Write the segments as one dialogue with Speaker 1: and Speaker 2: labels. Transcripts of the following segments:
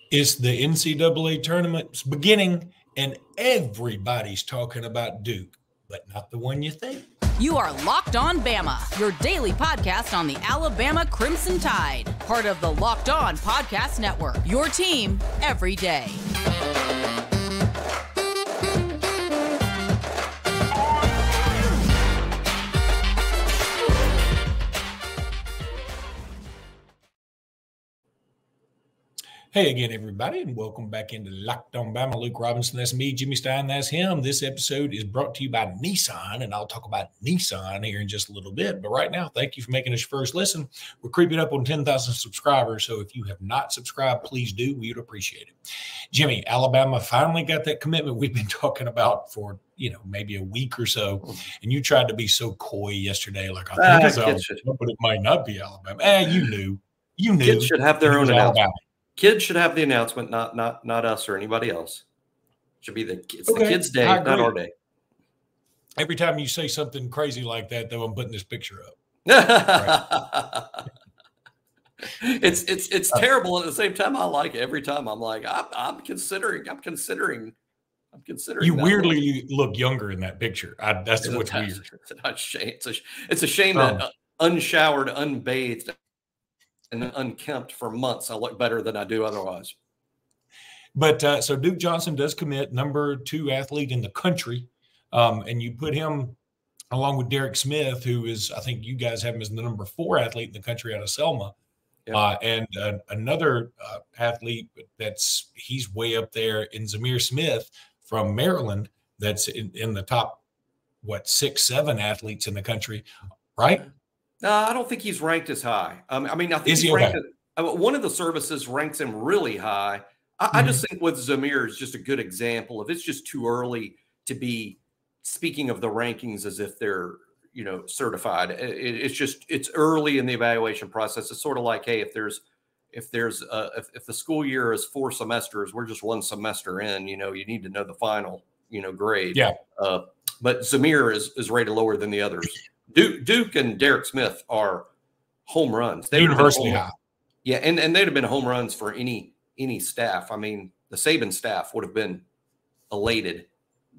Speaker 1: It's the NCAA tournament's beginning, and everybody's talking about Duke, but not the one you think.
Speaker 2: You are Locked On Bama, your daily podcast on the Alabama Crimson Tide, part of the Locked On Podcast Network, your team every day.
Speaker 1: Hey again, everybody, and welcome back into Locked On Bama. Luke Robinson, that's me. Jimmy Stein, that's him. This episode is brought to you by Nissan, and I'll talk about Nissan here in just a little bit. But right now, thank you for making us your first listen. We're creeping up on 10,000 subscribers, so if you have not subscribed, please do. We would appreciate it. Jimmy, Alabama finally got that commitment we've been talking about for, maybe a week or so, and you tried to be so coy yesterday, like, I think it's Alabama, but it might not be Alabama. You knew.
Speaker 3: Kids should have their own announcement. Kids should have the announcement, not us or anybody else. Should be the kids' day, not our day.
Speaker 1: Every time you say something crazy like that, though, I'm putting this picture up.
Speaker 3: Right. It's terrible. At the same time, I like it. Every time I'm like, I'm considering.
Speaker 1: You weirdly look younger in that picture. That's what's weird.
Speaker 3: It's a shame that unshowered, unbathed, and unkempt for months, I look better than I do otherwise.
Speaker 1: But so Duke Johnson does commit, number 2 athlete in the country. And you put him along with Derek Smith, who is, I think you guys have him as the number 4 athlete in the country out of Selma. Yep. And another athlete he's way up there in Zamir Smith from Maryland. That's in the top, 6, 7 athletes in the country, right?
Speaker 3: No, I don't think he's ranked as high. I think he's ranked. One of the services ranks him really high. I just think with Zamir is just a good example of it's just too early to be speaking of the rankings as if they're certified. It's early in the evaluation process. It's sort of like, hey, if the school year is 4 semesters, we're just 1 semester in. You need to know the final grade.
Speaker 1: Yeah.
Speaker 3: But Zamir is rated lower than the others. Duke and Derek Smith are home runs. They
Speaker 1: University high.
Speaker 3: Yeah, and they'd have been home runs for any staff. I mean, the Saban staff would have been elated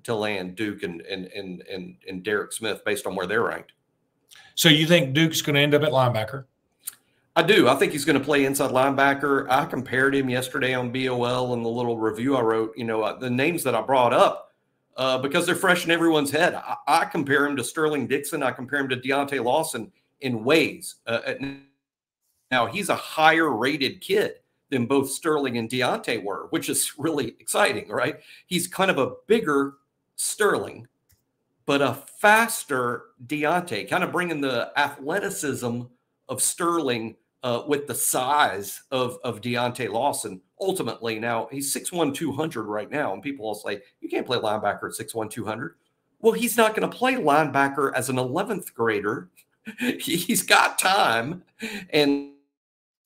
Speaker 3: to land Duke and Derek Smith based on where they're ranked.
Speaker 1: So you think Duke's going to end up at linebacker?
Speaker 3: I do. I think he's going to play inside linebacker. I compared him yesterday on BOL in the little review I wrote. The names that I brought up. Because they're fresh in everyone's head. I compare him to Sterling Dixon. I compare him to Deontay Lawson in ways. Now, he's a higher-rated kid than both Sterling and Deontay were, which is really exciting, right? He's kind of a bigger Sterling, but a faster Deontay, kind of bringing the athleticism of Sterling with the size of Deontay Lawson. Ultimately, now he's 6'1", 200 right now, and people will say, you can't play linebacker at 6'1", 200. Well, he's not going to play linebacker as an 11th grader. He's got time, and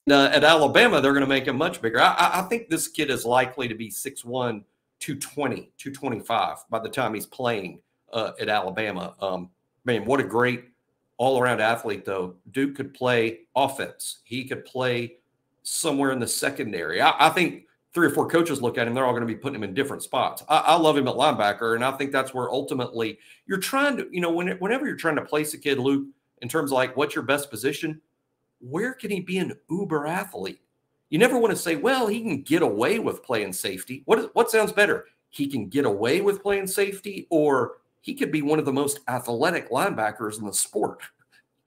Speaker 3: at Alabama, they're going to make him much bigger. I think this kid is likely to be 6'1", 220, 225 by the time he's playing at Alabama. Man, what a great all-around athlete, though. Duke could play offense. He could play somewhere in the secondary. I think 3 or 4 coaches look at him, they're all going to be putting him in different spots. I love him at linebacker, and I think that's where ultimately you're trying to, whenever you're trying to place a kid, Luke, in terms of like what's your best position, where can he be an uber athlete? You never want to say, well, he can get away with playing safety. What sounds better? He can get away with playing safety, or he could be one of the most athletic linebackers in the sport.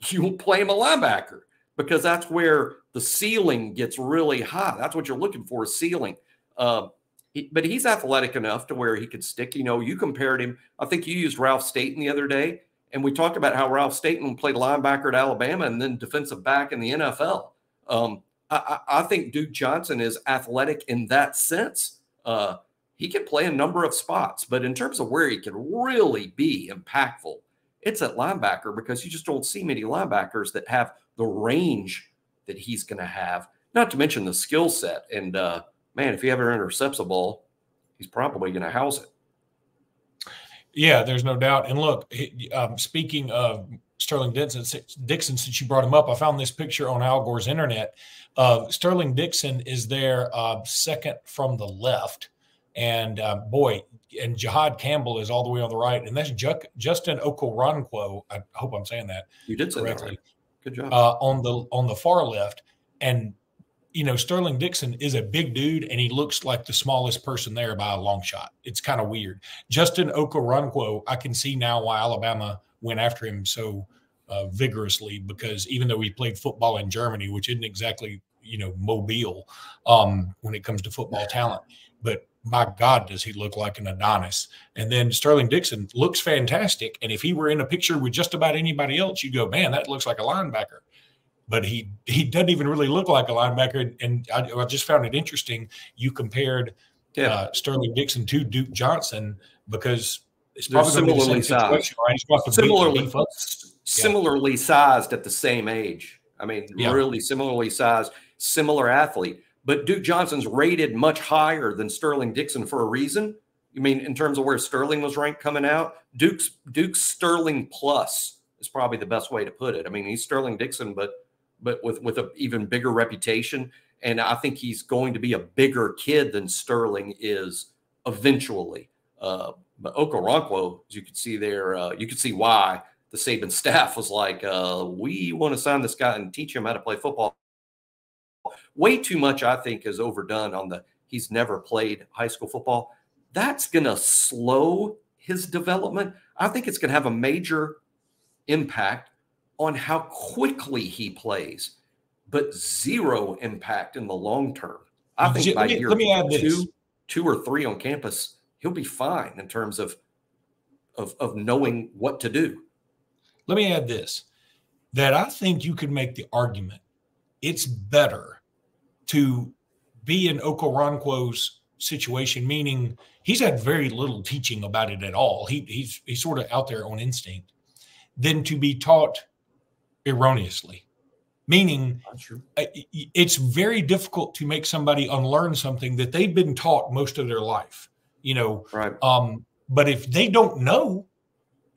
Speaker 3: You will play him a linebacker because that's where the ceiling gets really high. That's what you're looking for, a ceiling. But he's athletic enough to where he could stick. You compared him. I think you used Ralph Staten the other day, and we talked about how Ralph Staten played linebacker at Alabama and then defensive back in the NFL. I think Duke Johnson is athletic in that sense. He can play a number of spots, but in terms of where he can really be impactful, it's at linebacker, because you just don't see many linebackers that have the range that he's going to have, not to mention the skill set. And man, if he ever intercepts a ball, he's probably going to house it.
Speaker 1: Yeah, there's no doubt. And look, speaking of Sterling Dixon, since you brought him up, I found this picture on Al Gore's internet. Sterling Dixon is there second from the left. And and Jihad Campbell is all the way on the right. And that's Justin Okoronkwo. I hope I'm saying that
Speaker 3: you did say
Speaker 1: correctly.
Speaker 3: That right. Good job.
Speaker 1: On the far left. And, Sterling Dixon is a big dude, and he looks like the smallest person there by a long shot. It's kind of weird. Justin Okoronkwo, I can see now why Alabama went after him so vigorously, because even though he played football in Germany, which isn't exactly, mobile when it comes to football talent, but my God, does he look like an Adonis. And then Sterling Dixon looks fantastic. And if he were in a picture with just about anybody else, you'd go, man, that looks like a linebacker. But he doesn't even really look like a linebacker. And I just found it interesting. You compared Sterling Dixon to Duke Johnson, because it's probably
Speaker 3: similarly sized.
Speaker 1: Right?
Speaker 3: Similarly sized at the same age. I mean, really similarly sized, similar athlete. But Duke Johnson's rated much higher than Sterling Dixon for a reason. You mean in terms of where Sterling was ranked coming out? Duke's Sterling plus is probably the best way to put it. I mean, he's Sterling Dixon, but with an even bigger reputation. And I think he's going to be a bigger kid than Sterling is eventually. But Okoronkwo, as you can see there, you can see why the Saban staff was like, we want to sign this guy and teach him how to play football. Way too much, I think, is overdone on he's never played high school football. That's going to slow his development. I think it's going to have a major impact on how quickly he plays, but zero impact in the long term. I think by year two or three on campus, he'll be fine in terms of knowing what to do.
Speaker 1: Let me add this, that I think you could make the argument it's better to be in Okoronkwo's situation, meaning he's had very little teaching about it at all. He's sort of out there on instinct, than to be taught erroneously. Meaning it's very difficult to make somebody unlearn something that they've been taught most of their life,
Speaker 3: Right.
Speaker 1: But if they don't know,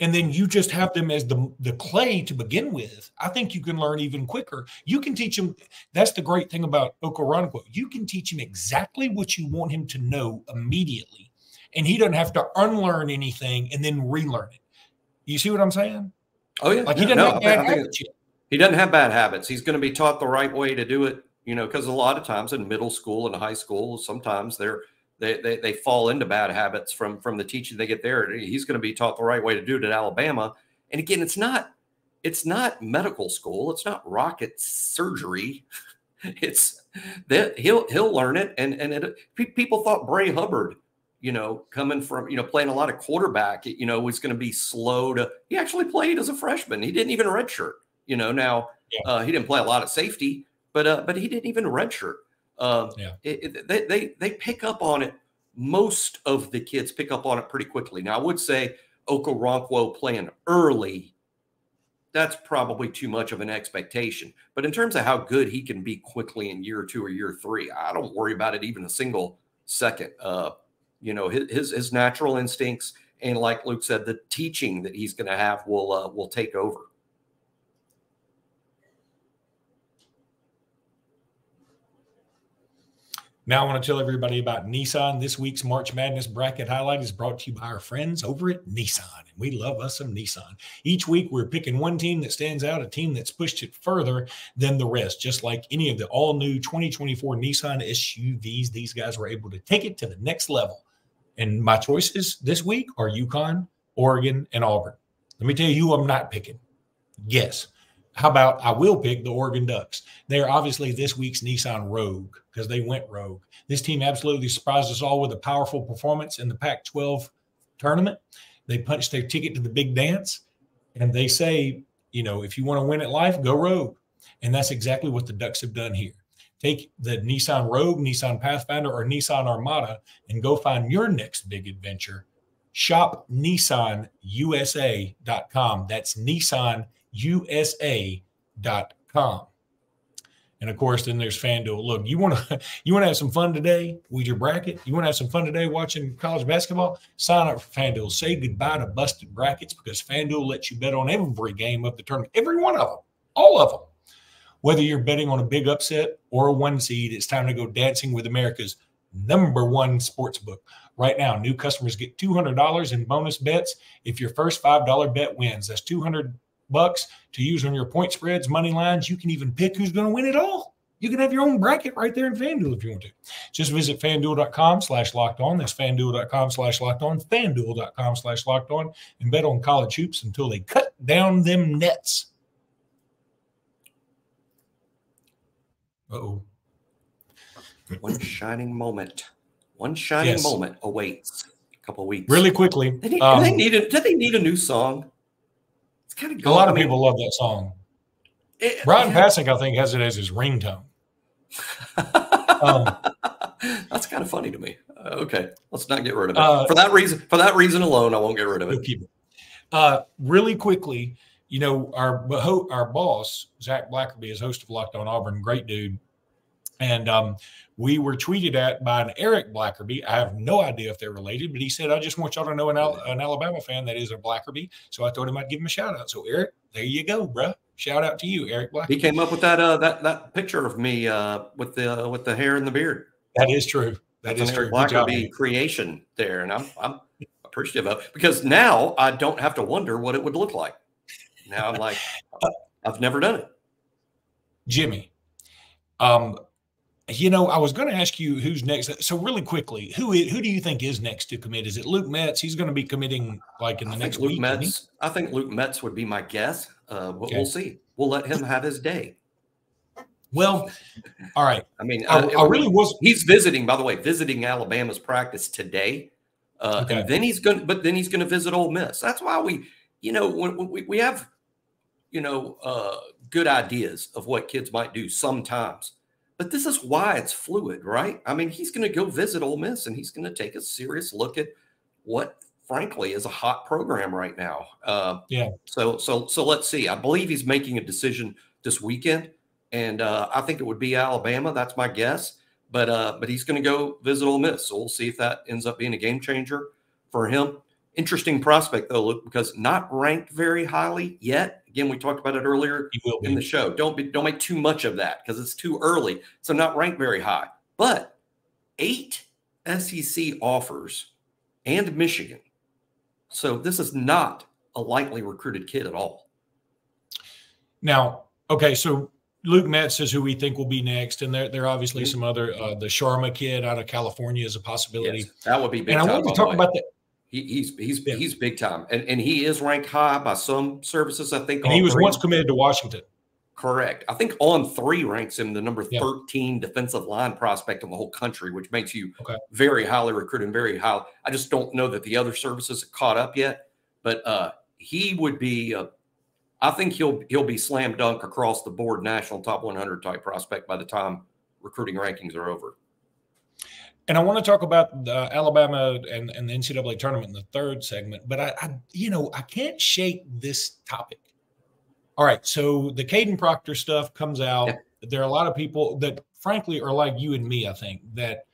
Speaker 1: and then you just have them as the clay to begin with, I think you can learn even quicker. You can teach them. That's the great thing about Okoronkwo. You can teach him exactly what you want him to know immediately, and he doesn't have to unlearn anything and then relearn it. You see what I'm saying?
Speaker 3: Oh, yeah.
Speaker 1: Like he doesn't have bad habits yet.
Speaker 3: He doesn't have bad habits. He's going to be taught the right way to do it, because a lot of times in middle school and high school, sometimes they fall into bad habits from the teaching they get there. He's going to be taught the right way to do it at Alabama. And again, it's not medical school. It's not rocket surgery. It's that he'll learn it. And people thought Bray Hubbard, coming from, playing a lot of quarterback, was going to be slow to, he actually played as a freshman. He didn't even redshirt, he didn't play a lot of safety, but he didn't even redshirt. They pick up on it. Most of the kids pick up on it pretty quickly. Now, I would say Okoronkwo playing early, that's probably too much of an expectation. But in terms of how good he can be quickly in year 2 or year 3, I don't worry about it even a single second. His natural instincts, and like Luke said, the teaching that he's going to have will take over.
Speaker 1: Now I want to tell everybody about Nissan. This week's March Madness bracket highlight is brought to you by our friends over at Nissan. And we love us some Nissan. Each week we're picking one team that stands out, a team that's pushed it further than the rest. Just like any of the all-new 2024 Nissan SUVs, these guys were able to take it to the next level. And my choices this week are UConn, Oregon, and Auburn. Let me tell you who I'm not picking. Guess. How about I will pick the Oregon Ducks? They're obviously this week's Nissan Rogue because they went rogue. This team absolutely surprised us all with a powerful performance in the Pac-12 tournament. They punched their ticket to the big dance, and they say, if you want to win at life, go rogue. And that's exactly what the Ducks have done here. Take the Nissan Rogue, Nissan Pathfinder, or Nissan Armada and go find your next big adventure. Shop NissanUSA.com. That's NissanUSA.com. And of course, then there's FanDuel. Look, you want to have some fun today with your bracket? You want to have some fun today watching college basketball? Sign up for FanDuel. Say goodbye to busted brackets, because FanDuel lets you bet on every game of the tournament, every one of them, all of them. Whether you're betting on a big upset or a 1 seed, it's time to go dancing with America's #1 sports book. Right now, new customers get $200 in bonus bets if your first $5 bet wins. That's $200 to use on your point spreads, money lines. You can even pick who's going to win it all. You can have your own bracket right there in FanDuel if you want to. Just visit FanDuel.com/lockedon. That's FanDuel.com/lockedon. FanDuel.com/lockedon, and bet on college hoops until they cut down them nets. Uh-oh.
Speaker 3: One shining moment. One shining moment awaits. A couple of weeks.
Speaker 1: Really quickly.
Speaker 3: Do they need a new song? It's kind of
Speaker 1: a lot of people love that song. Brian Pasek, I think, has it as his ringtone.
Speaker 3: That's kind of funny to me. Okay, let's not get rid of it. For that reason alone, I won't get rid of it.
Speaker 1: Keep it. Really quickly, you know, our boss, Zach Blackerby, is host of Locked On Auburn, great dude. And we were tweeted at by an Eric Blackerby. I have no idea if they're related, but he said, I just want y'all to know an Alabama fan that is a Blackerby. So I thought he might give him a shout out. So Eric, there you go, bro. Shout out to you, Eric Blackerby.
Speaker 3: He came up with that picture of me with the hair and the beard.
Speaker 1: That is true. That's
Speaker 3: an Eric Blackerby creation there. And I'm appreciative of it, because now I don't have to wonder what it would look like. Now I'm like, I've never done it.
Speaker 1: Jimmy, you know, I was going to ask you who's next. So really quickly, who do you think is next to commit? Is it Luke Metz? He's going to be committing like in the next week.
Speaker 3: I think Luke Metz would be my guess. We'll see. We'll let him have his day.
Speaker 1: Well, all right.
Speaker 3: I mean, he's visiting Alabama's practice today. And then he's going to visit Ole Miss. That's why we have, good ideas of what kids might do sometimes. But this is why it's fluid, right? I mean, he's going to go visit Ole Miss, and he's going to take a serious look at what, frankly, is a hot program right now. So let's see. I believe he's making a decision this weekend, and I think it would be Alabama. That's my guess. But he's going to go visit Ole Miss, so we'll see if that ends up being a game changer for him. Interesting prospect, though, Luke, because not ranked very highly yet. Again, we talked about it earlier in the show. Don't make too much of that because it's too early. So not ranked very high. But 8 SEC offers and Michigan. So this is not a lightly recruited kid at all.
Speaker 1: Now, okay, so Luke Metz is who we think will be next, and there are obviously some other. The Sharma kid out of California is a possibility.
Speaker 3: Yes, that would be big.
Speaker 1: And I wanted to talk about that.
Speaker 3: He's big time, and he is ranked high by some services. I think,
Speaker 1: and he was once committed to Washington.
Speaker 3: Correct. I think On3 ranks him the number 13 defensive line prospect in the whole country, which makes you very highly recruited, very high. I just don't know that the other services have caught up yet, but he would be. I think he'll be slam dunk across the board, national top 100 type prospect by the time recruiting rankings are over.
Speaker 1: And I want to talk about the Alabama and the NCAA tournament in the third segment, but I can't shake this topic. All right, so the Kadyn Proctor stuff comes out. Yeah. There are a lot of people that, frankly, are like you and me, I think, that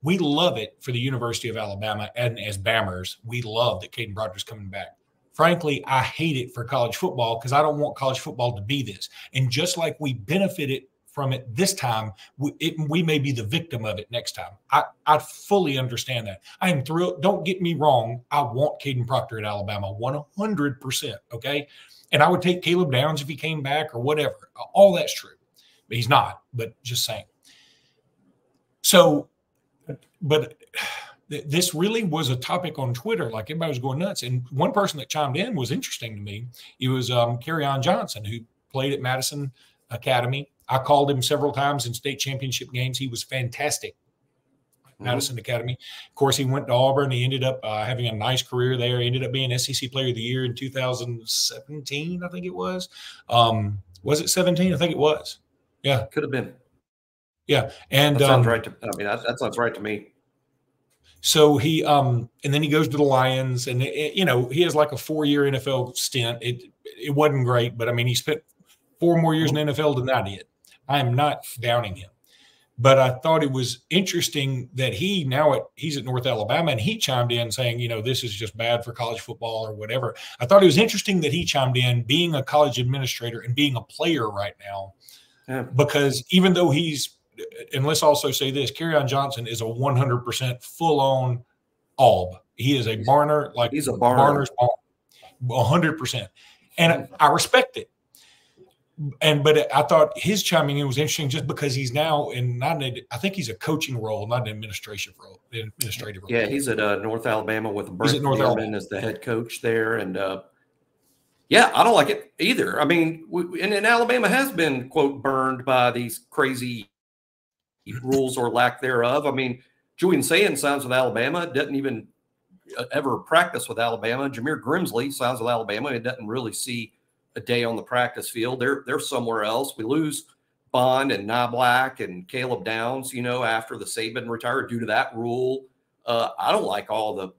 Speaker 1: we love it for the University of Alabama, and as Bammers, we love that Kadyn Proctor's coming back. Frankly, I hate it for college football because I don't want college football to be this. And just like we benefited from it this time, we may be the victim of it next time. I fully understand that. I am thrilled. Don't get me wrong. I want Kadyn Proctor at Alabama 100%. Okay. And I would take Caleb Downs if he came back or whatever. All that's true. But he's not, but just saying. So, but this really was a topic on Twitter. Like everybody was going nuts. And one person that chimed in was interesting to me. It was Kerryon Johnson, who played at Madison Academy. I called him several times in state championship games. He was fantastic at Madison Academy. Of course, he went to Auburn. He ended up having a nice career there. He ended up being SEC Player of the Year in 2017, I think it was. Was it 17? I think it was. Yeah.
Speaker 3: Could have been.
Speaker 1: Yeah. And
Speaker 3: that sounds right. That sounds right to me.
Speaker 1: So he and then he goes to the Lions, and he has like a 4-year NFL stint. It wasn't great, but I mean, he spent 4 more years in the NFL than I did. I am not downing him. But I thought it was interesting that he's at North Alabama, and he chimed in saying, this is just bad for college football or whatever. I thought it was interesting that he chimed in, being a college administrator and being a player right now, because even though and let's also say this, Kerryon Johnson is a 100% full-on Alb. He is a Barner, like
Speaker 3: he's a Barner's
Speaker 1: 100%. And I respect it. But I thought his chiming in was interesting just because he's now I think he's a coaching role, not an administrative role.
Speaker 3: Yeah, he's at North Alabama with Brent Alabama as the head coach there. And I don't like it either. I mean, and Alabama has been, quote, burned by these crazy rules or lack thereof. I mean, Julian Sayans signs with Alabama, doesn't even ever practice with Alabama. Jameer Grimsley signs with Alabama. He doesn't really see a day on the practice field. They're somewhere else. We lose Bond and Knoblack and Caleb Downs, after the Saban retired due to that rule. I don't like all the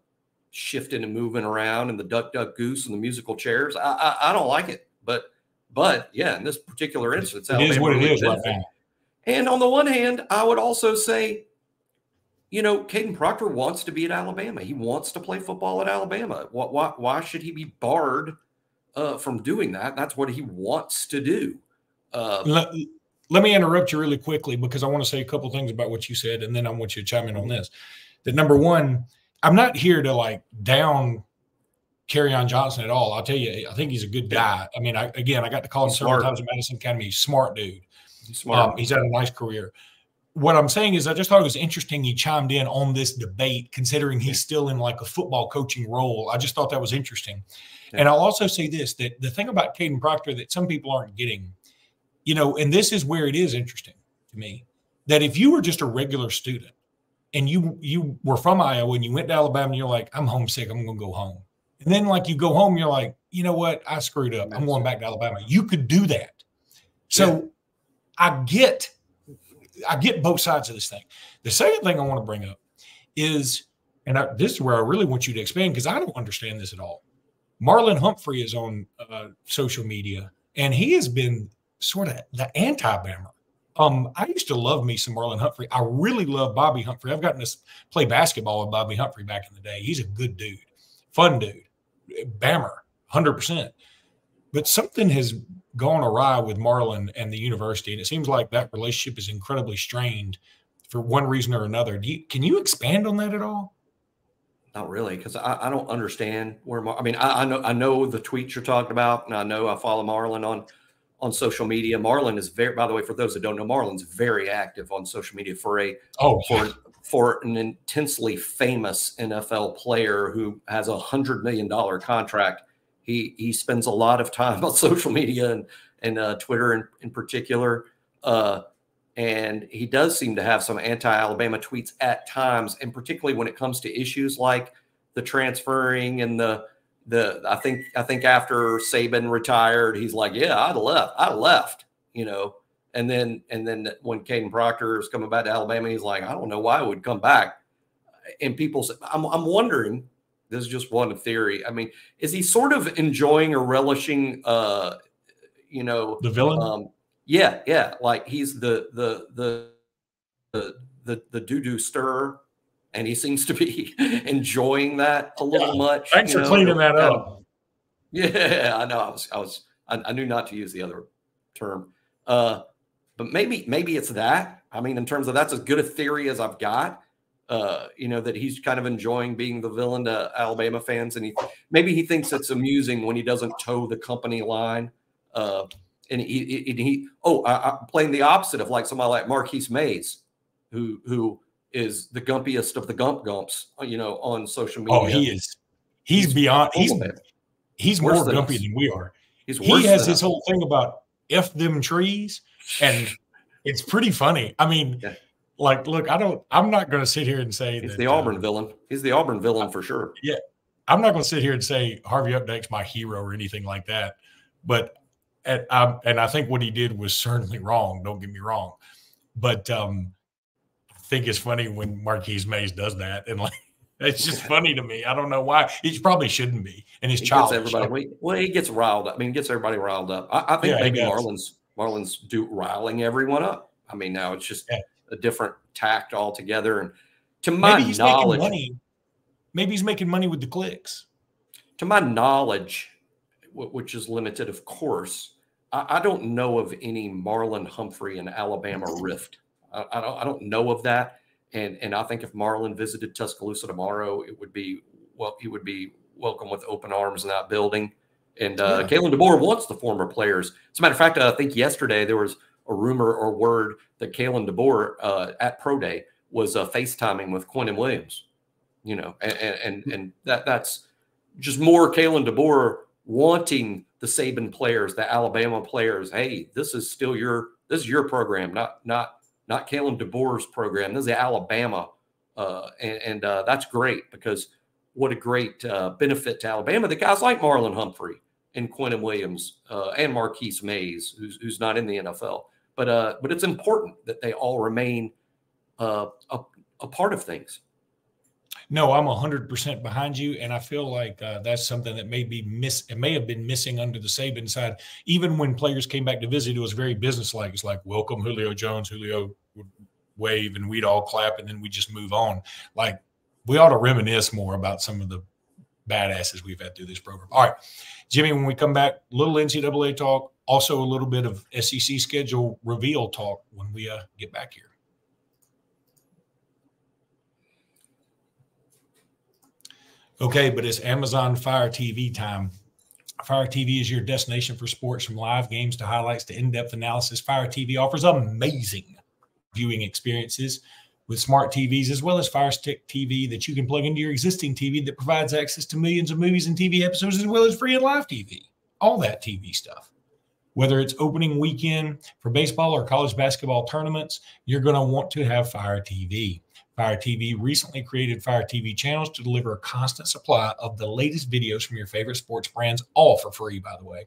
Speaker 3: shifting and moving around and the duck, duck, goose and the musical chairs. I don't like it. But yeah, in this particular instance,
Speaker 1: it is what it is right now.
Speaker 3: And on the one hand, I would also say, Kadyn Proctor wants to be at Alabama. He wants to play football at Alabama. Why should he be barred from doing that? That's what he wants to do.
Speaker 1: Let me interrupt you really quickly because I want to say a couple things about what you said, and then I want you to chime in on this. That number one, I'm not here to down Kerryon Johnson at all. I'll tell you, I think he's a good guy. I mean, I got to call him several times at Madison Academy. He's a smart dude.
Speaker 3: He's smart.
Speaker 1: He's had a nice career. What I'm saying is I just thought it was interesting he chimed in on this debate, considering he's still in a football coaching role. I just thought that was interesting. Yeah. And I'll also say this, that the thing about Kadyn Proctor that some people aren't getting, and this is where it is interesting to me, that if you were just a regular student and you were from Iowa and you went to Alabama and you're like, I'm homesick, I'm going to go home. And then you go home, you're like, you know what? I screwed up. I'm going back to Alabama. You could do that. So I get both sides of this thing. The second thing I want to bring up is, and this is where I really want you to expand because I don't understand this at all. Marlon Humphrey is on social media, and he has been sort of the anti-Bama. I used to love me some Marlon Humphrey. I really love Bobby Humphrey. I've gotten to play basketball with Bobby Humphrey back in the day. He's a good dude, fun dude, Bammer, 100%. But something has gone awry with Marlon and the university, and it seems like that relationship is incredibly strained for one reason or another. Can you expand on that at all?
Speaker 3: Not really, because I don't understand where. I know the tweets you're talking about, and I know I follow Marlon on social media. Marlon is by the way, for those that don't know, Marlon's very active on social media for an intensely famous NFL player who has $100 million contract. He spends a lot of time on social media and Twitter in particular. And he does seem to have some anti-Alabama tweets at times, and particularly when it comes to issues like the transferring and I think after Saban retired, he's like, yeah, I'd have left, and then when Kadyn Proctor is coming back to Alabama, he's like, I don't know why I would come back. And people say, I'm wondering, this is just one theory. I mean, is he sort of enjoying or relishing, the
Speaker 1: villain?
Speaker 3: Yeah. Like he's the doo-doo stirrer, and he seems to be enjoying that a little much.
Speaker 1: Thanks for cleaning that up.
Speaker 3: Yeah, I know. I knew not to use the other term. But maybe it's that. I mean, in terms of that's as good a theory as I've got. That he's kind of enjoying being the villain to Alabama fans, and maybe he thinks it's amusing when he doesn't toe the company line. And I'm playing the opposite of somebody like Marquise Mays, who is the gumpiest of the gumps, on social media.
Speaker 1: Oh, he is. He's beyond. He's more gumpy than we are. He has this whole thing about F them trees, and it's pretty funny. I mean. Yeah. Look, I'm not going to sit here and say
Speaker 3: he's the Auburn villain. He's the Auburn villain for sure.
Speaker 1: Yeah. I'm not going to sit here and say Harvey Updike's my hero or anything like that. But, and I think what he did was certainly wrong. Don't get me wrong. But I think it's funny when Marquise Mays does that. And it's just funny to me. I don't know why. He probably shouldn't be. And he's childish.
Speaker 3: He gets riled up. I mean, he gets everybody riled up. I think maybe Marlon's Marlin's riling everyone up. I mean, now it's just a different tact altogether. And to my knowledge,
Speaker 1: maybe he's making money with the clicks.
Speaker 3: To my knowledge, which is limited, of course, I don't know of any Marlon Humphrey and Alabama rift. I don't know of that. And I think if Marlon visited Tuscaloosa tomorrow, he would be welcome with open arms in that building. And Kalen DeBoer wants the former players. As a matter of fact, I think yesterday there was a rumor or word that Kalen DeBoer at Pro Day was FaceTiming with Quentin Williams. You know, and that's just more Kalen DeBoer wanting the Saban players, the Alabama players. Hey, this is your program, not Kalen DeBoer's program. This is Alabama, and that's great, because what a great benefit to Alabama. The guys like Marlon Humphrey and Quentin Williams and Marquise Mays, who's not in the NFL, but it's important that they all remain a part of things.
Speaker 1: No, I'm 100% behind you, and I feel like that's something that may have been missing under the Saban side. Even when players came back to visit, it was very businesslike. It's like, welcome Julio Jones. Julio would wave, and we'd all clap, and then we just move on. Like, we ought to reminisce more about some of the badasses we've had through this program. All right, Jimmy, when we come back, a little NCAA talk, also a little bit of SEC schedule reveal talk when we get back here. Okay, but it's Amazon Fire TV time. Fire TV is your destination for sports, from live games to highlights to in-depth analysis. Fire TV offers amazing viewing experiences with smart TVs, as well as Fire Stick TV that you can plug into your existing TV that provides access to millions of movies and TV episodes, as well as free and live TV. All that TV stuff. Whether it's opening weekend for baseball or college basketball tournaments, you're going to want to have Fire TV. Fire TV recently created Fire TV channels to deliver a constant supply of the latest videos from your favorite sports brands, all for free, by the way.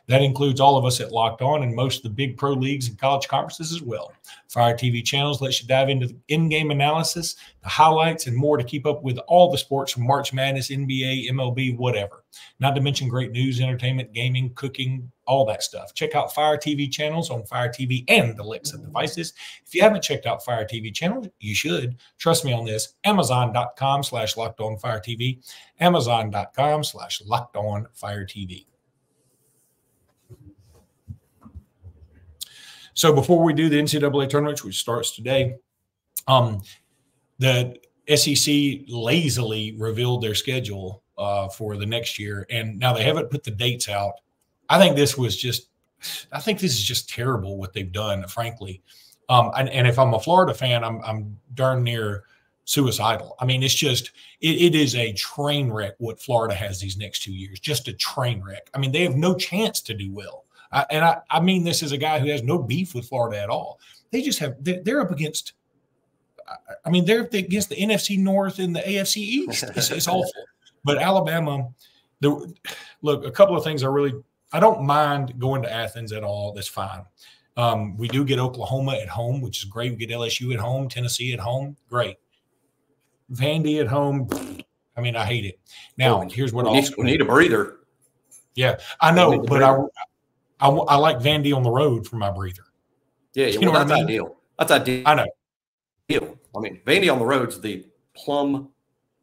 Speaker 1: That includes all of us at Locked On and most of the big pro leagues and college conferences as well. Fire TV channels lets you dive into the in-game analysis, the highlights, and more to keep up with all the sports from March Madness, NBA, MLB, whatever. Not to mention great news, entertainment, gaming, cooking, all that stuff. Check out Fire TV channels on Fire TV and Alexa devices. If you haven't checked out Fire TV channels, you should. Trust me on this. Amazon.com/LockedOnFireTV. Amazon.com/LockedOnFireTV. So before we do the NCAA tournament, which starts today, the SEC lazily revealed their schedule for the next year, and now they haven't put the dates out. I think this is just terrible what they've done, frankly. And if I'm a Florida fan, I'm darn near suicidal. I mean, it's just it is a train wreck what Florida has these next 2 years. Just a train wreck. I mean, they have no chance to do well. I mean this as a guy who has no beef with Florida at all. They just they're up against. I mean, they're against the NFC North and the AFC East. It's awful. But Alabama, look, a couple of things I don't mind going to Athens at all. That's fine. We do get Oklahoma at home, which is great. We get LSU at home, Tennessee at home. Great. Vandy at home. I mean, I hate it. Now, here's what
Speaker 3: we need a breather.
Speaker 1: Yeah, I know, but I like Vandy on the road for my breather.
Speaker 3: Yeah,
Speaker 1: you know
Speaker 3: that's
Speaker 1: what I mean?
Speaker 3: ideal. That's ideal.
Speaker 1: I know.
Speaker 3: I mean, Vandy on the road's the plum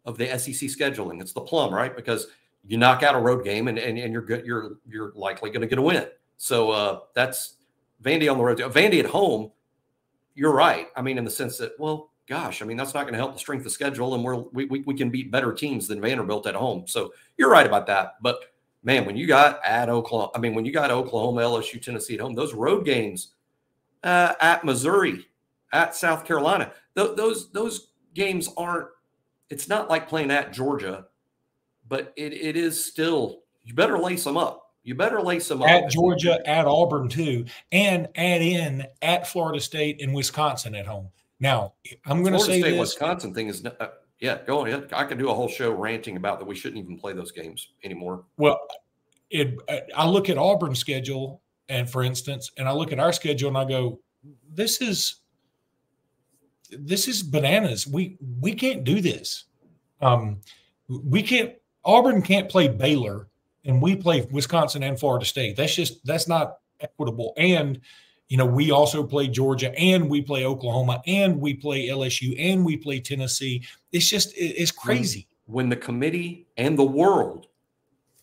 Speaker 3: of the SEC scheduling. It's the plum, right? Because you knock out a road game and you're good. You're likely going to get a win. So that's Vandy on the road. Vandy at home, you're right. I mean, in the sense that, well, gosh, I mean, that's not going to help the strength of schedule, and we can beat better teams than Vanderbilt at home. So you're right about that. But man, when you got Oklahoma, LSU, Tennessee at home, those road games at Missouri, at South Carolina, those games aren't. It's not like playing at Georgia, but it is still. You better lace them up. At
Speaker 1: Georgia, at Auburn too, and add in at Florida State and Wisconsin at home. Now, I'm going to say
Speaker 3: State,
Speaker 1: this.
Speaker 3: Wisconsin thing is, go ahead. I could do a whole show ranting about that we shouldn't even play those games anymore.
Speaker 1: Well, I look at Auburn's schedule, and for instance, and I look at our schedule, and I go, this is bananas. We can't do this. We can't. Auburn can't play Baylor, and we play Wisconsin and Florida State. That's not equitable. And, we also play Georgia, and we play Oklahoma, and we play LSU, and we play Tennessee. It's crazy.
Speaker 3: When the committee and the world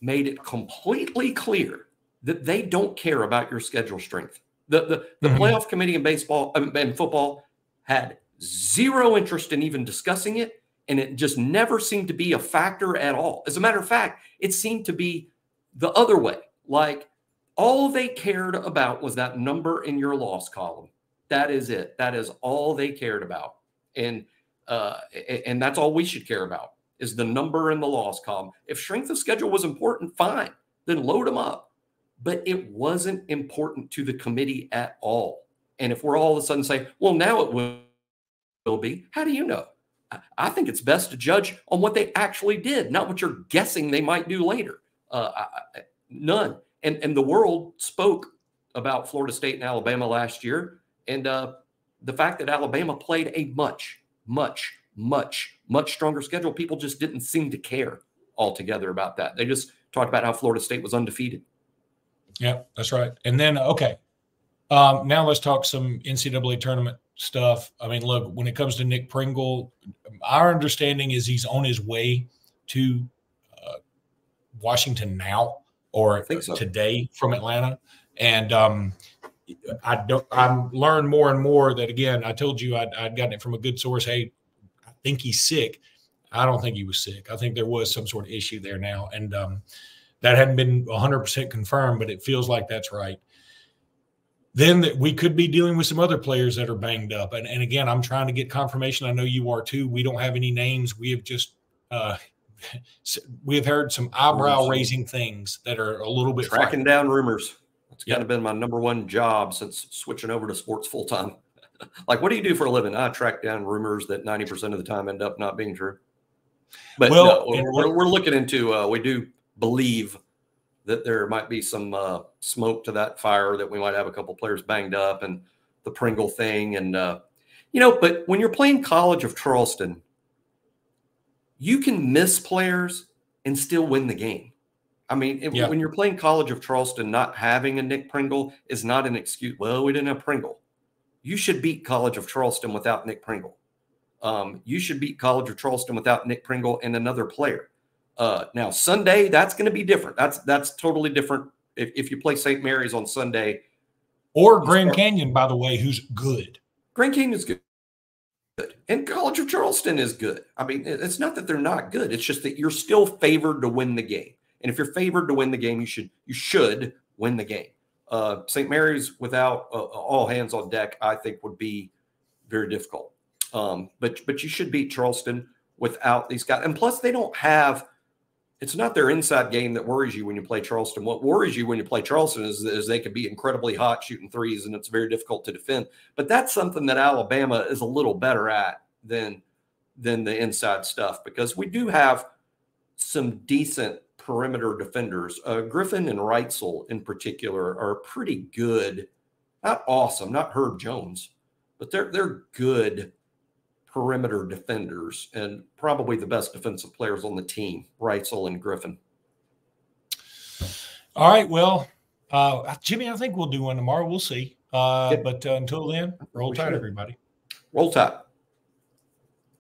Speaker 3: made it completely clear that they don't care about your schedule strength. The playoff committee in baseball and football had zero interest in even discussing it, and it just never seemed to be a factor at all. As a matter of fact, it seemed to be the other way. Like, all they cared about was that number in your loss column. That is it. That is all they cared about. And that's all we should care about, is the number in the loss column. If strength of schedule was important, fine, then load them up. But it wasn't important to the committee at all. And if we're all of a sudden saying, well, now it will be, how do you know? I think it's best to judge on what they actually did, not what you're guessing they might do later. None. And the world spoke about Florida State and Alabama last year. And the fact that Alabama played a much, much, much, much stronger schedule, people just didn't seem to care altogether about that. They just talked about how Florida State was undefeated.
Speaker 1: Yeah, that's right. And then, okay, now let's talk some NCAA tournament stuff. I mean, look, when it comes to Nick Pringle, our understanding is he's on his way to Washington now, or I think so, today from Atlanta. And I'm learned more and more that, again, I told you I'd gotten it from a good source. Hey, I think he's sick. I don't think he was sick. I think there was some sort of issue there now. And that hadn't been 100% confirmed, but it feels like that's right. Then that we could be dealing with some other players that are banged up. And again, I'm trying to get confirmation. I know you are too. We don't have any names. We have just we have heard some eyebrow-raising things that are a little bit
Speaker 3: tracking down rumors. It's kind of been my number one job since switching over to sports full-time. Like, what do you do for a living? I track down rumors that 90% of the time end up not being true. But no, we're looking into we do believe that there might be some smoke to that fire, that we might have a couple players banged up, and the Pringle thing. And, but when you're playing College of Charleston, you can miss players and still win the game. I mean, when you're playing College of Charleston, not having a Nick Pringle is not an excuse. Well, we didn't have Pringle. You should beat College of Charleston without Nick Pringle. You should beat College of Charleston without Nick Pringle and another player. Now, Sunday, that's going to be different. That's totally different if you play St. Mary's on Sunday.
Speaker 1: Or Grand Canyon, by the way, who's good.
Speaker 3: Grand Canyon's good. And College of Charleston is good. I mean, it's not that they're not good. It's just that you're still favored to win the game. And if you're favored to win the game, you should win the game. St. Mary's without all hands on deck, I think, would be very difficult. But you should beat Charleston without these guys. And plus, they don't have – it's not their inside game that worries you when you play Charleston. What worries you when you play Charleston is they could be incredibly hot shooting threes, and it's very difficult to defend. But that's something that Alabama is a little better at than the inside stuff, because we do have some decent perimeter defenders. Griffin and Reitzel in particular are pretty good. Not awesome, not Herb Jones, but they're good perimeter defenders, and probably the best defensive players on the team, Reitzel and Griffin.
Speaker 1: All right. Well, Jimmy, I think we'll do one tomorrow. We'll see. But until then, roll tide, everybody.
Speaker 3: Roll Tide.